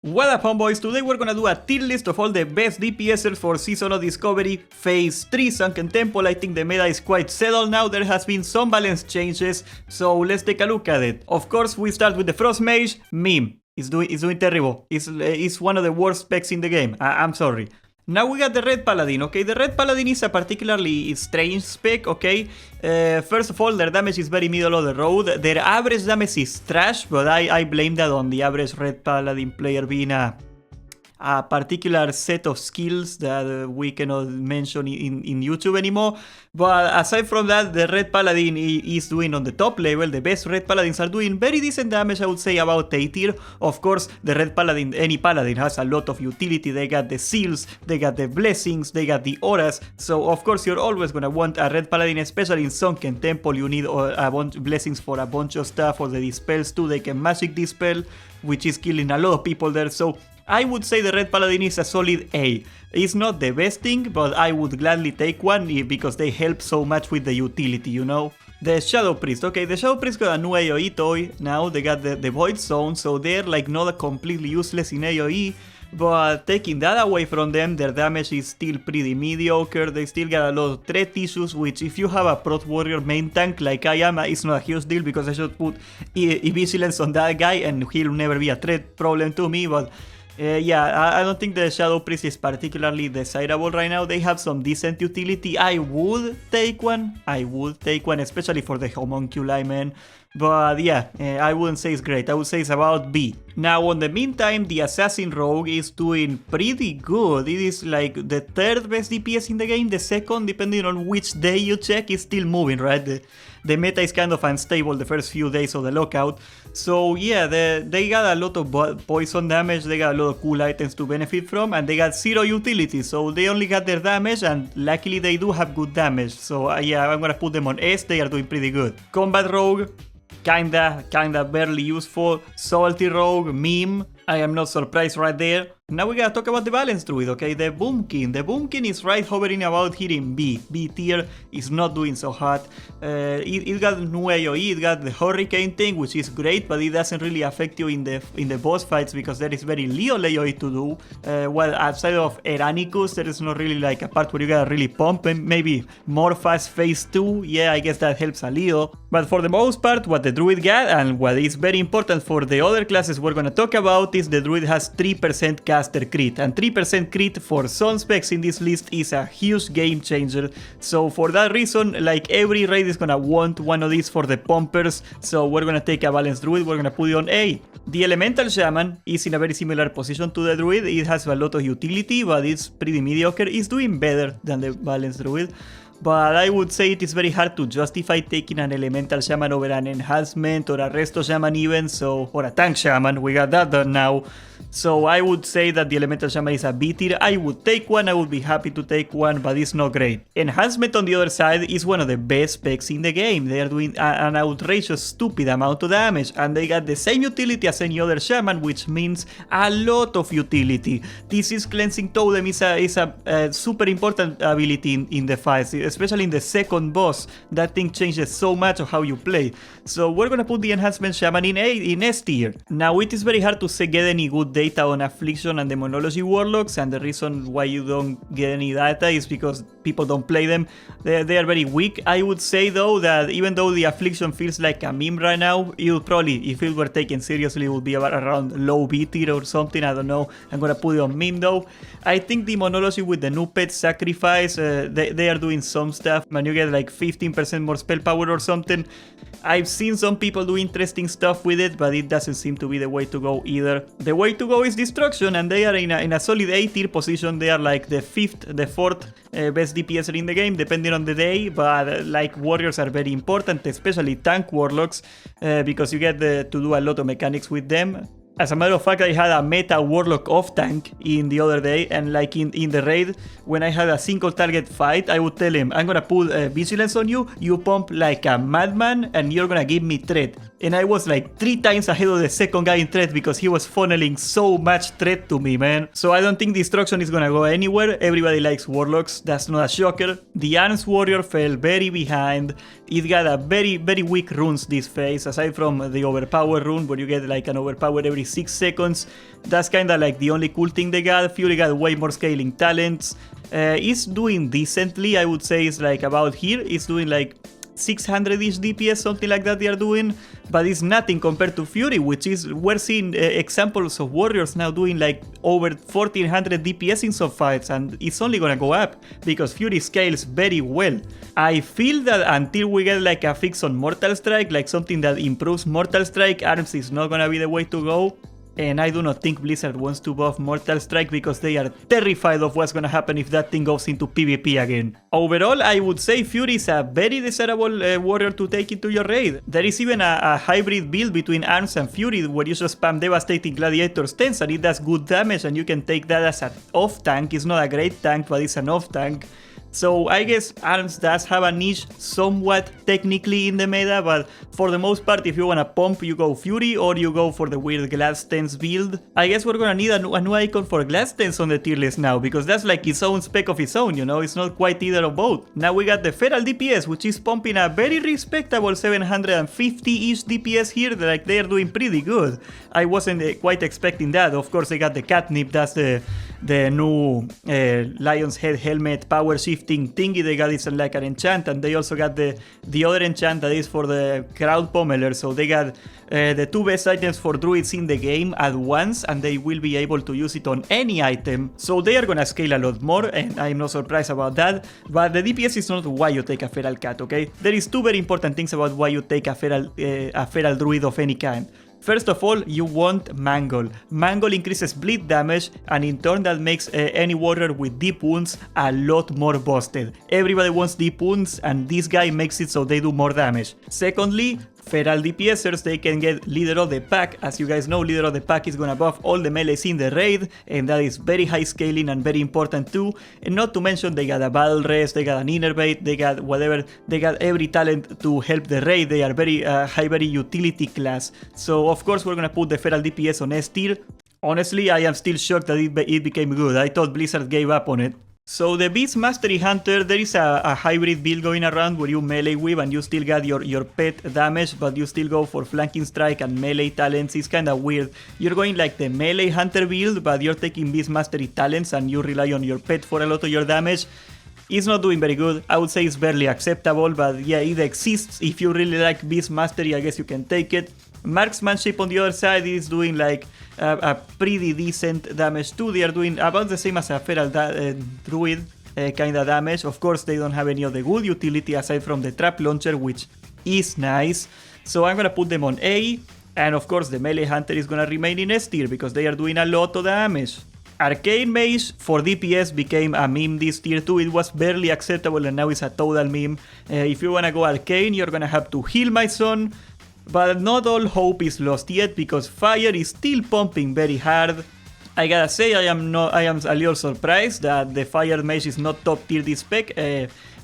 What up, homeboys? Today we're gonna do a tier list of all the best DPSers for Season of Discovery Phase 3 Sunken Temple. I think the meta is quite settled now. There has been some balance changes, so let's take a look at it. Of course, we start with the Frost Mage. Meme. It's doing terrible. It's one of the worst specs in the game. I'm sorry. Now we got the Red Paladin, okay? The Red Paladin is a particularly strange spec, okay? First of all, their damage is very middle of the road. Their average damage is trash, but I blame that on the average Red Paladin player being a particular set of skills that we cannot mention in YouTube anymore. But aside from that, the Red Paladin is doing on the top level. The best Red Paladins are doing very decent damage, I would say about A tier. Of course, the Red Paladin, any Paladin has a lot of utility. They got the seals, they got the blessings, they got the auras. So of course you're always gonna want a Red Paladin, especially in Sunken Temple. You need a bunch of blessings for a bunch of stuff, or the dispels too. They can magic dispel, which is killing a lot of people there. So I would say the Red Paladin is a solid A. It's not the best thing, but I would gladly take one because they help so much with the utility, you know? The Shadow Priest. Okay, the Shadow Priest got a new AoE toy now. They got the Void Zone, so they're like not completely useless in AoE. But taking that away from them, their damage is still pretty mediocre. They still got a lot of threat issues, which if you have a Prot Warrior main tank like I am, it's not a huge deal because I should put Vigilance on that guy and he'll never be a threat problem to me. But yeah, I don't think the Shadow Priest is particularly desirable right now. They have some decent utility. I would take one, especially for the Homunculi, man. But yeah, I wouldn't say it's great. I would say it's about B. Now, on the meantime, the Assassin Rogue is doing pretty good. It is like the third best DPS in the game. The second, depending on which day you check, is still moving, right? The meta is kind of unstable the first few days of the lockout. So yeah, they got a lot of poison damage. They got a lot of cool items to benefit from. And they got zero utility. So they only got their damage. And luckily they do have good damage. So yeah, I'm gonna put them on S. They are doing pretty good. Combat Rogue. Kinda barely useful. Salty Rogue, meme. I am not surprised right there. Now we gotta talk about the Balance Druid, okay? The Boomkin. The Boomkin is right hovering about here in B. B tier is not doing so hot. It got new AoE, it got the Hurricane thing, which is great, but it doesn't really affect you in the boss fights because there is very little AoE to do. Well, outside of Eranicus, there is not really like a part where you gotta really pump and maybe more fast phase 2. Yeah, I guess that helps a little. But for the most part, what the Druid got, and what is very important for the other classes we're gonna talk about, is the Druid has 3% caster crit, and 3% crit for some specs in this list is a huge game changer. So for that reason, like every raid is gonna want one of these for the pumpers, so we're gonna take a Balanced Druid, we're gonna put it on A. The Elemental Shaman is in a very similar position to the Druid. It has a lot of utility, but it's pretty mediocre. It's doing better than the Balanced Druid. But I would say it is very hard to justify taking an Elemental Shaman over an Enhancement or a Resto Shaman even, so, or a Tank Shaman. We got that done now. So I would say that the Elemental Shaman is a B tier. I would take one, I would be happy to take one, but it's not great. Enhancement on the other side is one of the best specs in the game. They are doing an outrageous stupid amount of damage, and they got the same utility as any other Shaman, which means a lot of utility. This is Cleansing Totem is a super important ability in the fights, especially in the second boss. That thing changes so much of how you play. So we're gonna put the Enhancement Shaman in S tier. Now it is very hard to get any good data on Affliction and Demonology Warlocks, and the reason why you don't get any data is because people don't play them. They are very weak. I would say though that even though the Affliction feels like a meme right now, it would probably, if it were taken seriously, it would be around low B tier or something. I don't know. I'm gonna put it on meme though. I think Demonology with the new pet sacrifice, they are doing some stuff, and you get like 15% more spell power or something. I've seen some people do interesting stuff with it, but it doesn't seem to be the way to go either. The way to go is Destruction, and they are in a solid A tier position. They are like the fourth best DPSer in the game, depending on the day, but like Warriors are very important, especially Tank Warlocks, because you get to do a lot of mechanics with them. As a matter of fact, I had a meta Warlock off tank in the other day, and like in the raid, when I had a single target fight, I would tell him, I'm gonna put Vigilance on you, you pump like a madman, and you're gonna give me threat. and I was like 3 times ahead of the second guy in threat because he was funneling so much threat to me, man. So I don't think Destruction is gonna go anywhere. Everybody likes Warlocks, that's not a shocker. The Arms Warrior fell very behind. It got a very weak runes this phase, aside from the Overpower rune where you get like an Overpower every 6 seconds. That's kinda like the only cool thing they got. Fury got way more scaling talents. It's doing decently, I would say. It's like about here. It's doing like 600-ish DPS, something like that they are doing, but it's nothing compared to Fury, which is, we're seeing examples of warriors now doing like over 1400 DPS in some fights, and it's only gonna go up because Fury scales very well. I feel that until we get like a fix on Mortal Strike, like something that improves Mortal Strike, Arms is not gonna be the way to go. And I do not think Blizzard wants to buff Mortal Strike because they are terrified of what's gonna happen if that thing goes into PvP again. Overall, I would say Fury is a very desirable warrior to take into your raid. There is even a hybrid build between Arms and Fury where you just spam Devastating Gladiator's Stance and it does good damage, and you can take that as an off tank. It's not a great tank, but it's an off tank. So I guess Arms does have a niche somewhat technically in the meta, but for the most part, if you wanna pump, you go Fury or you go for the weird Glass Stance build. I guess we're gonna need a new icon for Glass Stance on the tier list now, because that's like its own spec of its own, you know, it's not quite either of both. Now we got the Feral DPS, which is pumping a very respectable 750-ish DPS here, like they are doing pretty good. I wasn't quite expecting that. Of course, they got the Catnip, that's the new Lion's Head helmet power shifting thingy. They got it like an enchant, and they also got the other enchant that is for the crowd pummeler. So they got the 2 best items for druids in the game at once, and they will be able to use it on any item. So they are gonna scale a lot more, and I'm not surprised about that. But the DPS is not why you take a feral cat, okay? There is 2 very important things about why you take a feral druid of any kind. First of all, you want Mangle. Mangle increases bleed damage, and in turn that makes any warrior with deep wounds a lot more busted. Everybody wants deep wounds, and this guy makes it so they do more damage. Secondly, Feral DPSers, they can get Leader of the Pack. As you guys know, Leader of the Pack is gonna buff all the melees in the raid, and that is very high scaling and very important too. And not to mention, they got a Battle Rest, they got an Innervate, they got whatever, they got every talent to help the raid. They are very very utility class. So of course we're gonna put the Feral DPS on S tier. Honestly, I am still shocked that it became good. I thought Blizzard gave up on it. So the Beast Mastery Hunter, there is a hybrid build going around where you melee whip and you still got your pet damage, but you still go for flanking strike and melee talents. It's kinda weird. You're going like the melee hunter build, but you're taking Beast Mastery talents and you rely on your pet for a lot of your damage. It's not doing very good. I would say it's barely acceptable, but yeah, it exists. If you really like Beast Mastery, I guess you can take it. Marksmanship on the other side is doing like a pretty decent damage too. They are doing about the same as a Feral Druid kinda damage. Of course, they don't have any of the good utility aside from the Trap Launcher, which is nice. So I'm gonna put them on A, and of course the Melee Hunter is gonna remain in S tier because they are doing a lot of damage. Arcane Mage for DPS became a meme this tier 2. It was barely acceptable and now it's a total meme. If you wanna go Arcane, you're gonna have to heal, my son. But not all hope is lost yet because Fire is still pumping very hard. I gotta say, I am a little surprised that the Fire Mage is not top tier this spec.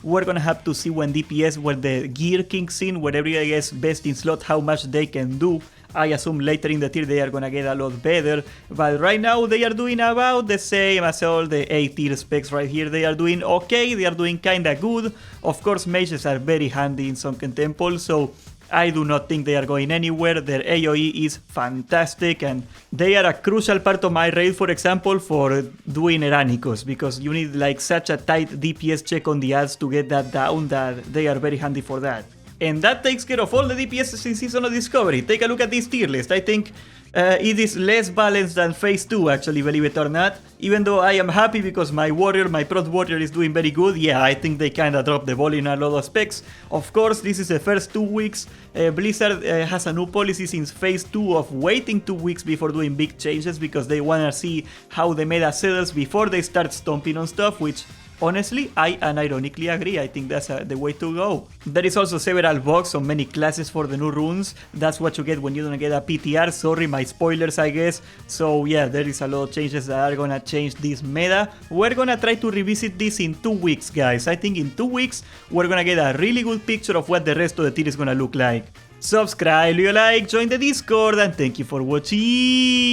We're gonna have to see when DPS, when the gear kicks in, where everybody gets best in slot, how much they can do. I assume later in the tier they are gonna get a lot better, but right now they are doing about the same as all the A tier specs right here. They are doing okay, they are doing kinda good. Of course, mages are very handy in Sunken Temple, so I do not think they are going anywhere. Their AoE is fantastic, and they are a crucial part of my raid, for example, for doing Eranicos, because you need like such a tight DPS check on the ads to get that down, that they are very handy for that. And that takes care of all the DPSs in Season of Discovery. Take a look at this tier list. I think it is less balanced than Phase 2, actually, believe it or not. Even though I am happy because my warrior, my prot warrior is doing very good, yeah, I think they kinda dropped the ball in a lot of specs. Of course, this is the first 2 weeks. Blizzard has a new policy since Phase 2 of waiting 2 weeks before doing big changes because they wanna see how the meta settles before they start stomping on stuff, which honestly, I unironically agree. I think that's the way to go. There is also several bugs on many classes for the new runes. That's what you get when you don't get a PTR. Sorry, my spoilers, I guess. So yeah, there is a lot of changes that are gonna change this meta. We're gonna try to revisit this in 2 weeks, guys. I think in 2 weeks, we're gonna get a really good picture of what the rest of the tier is gonna look like. Subscribe, leave a like, join the Discord, and thank you for watching.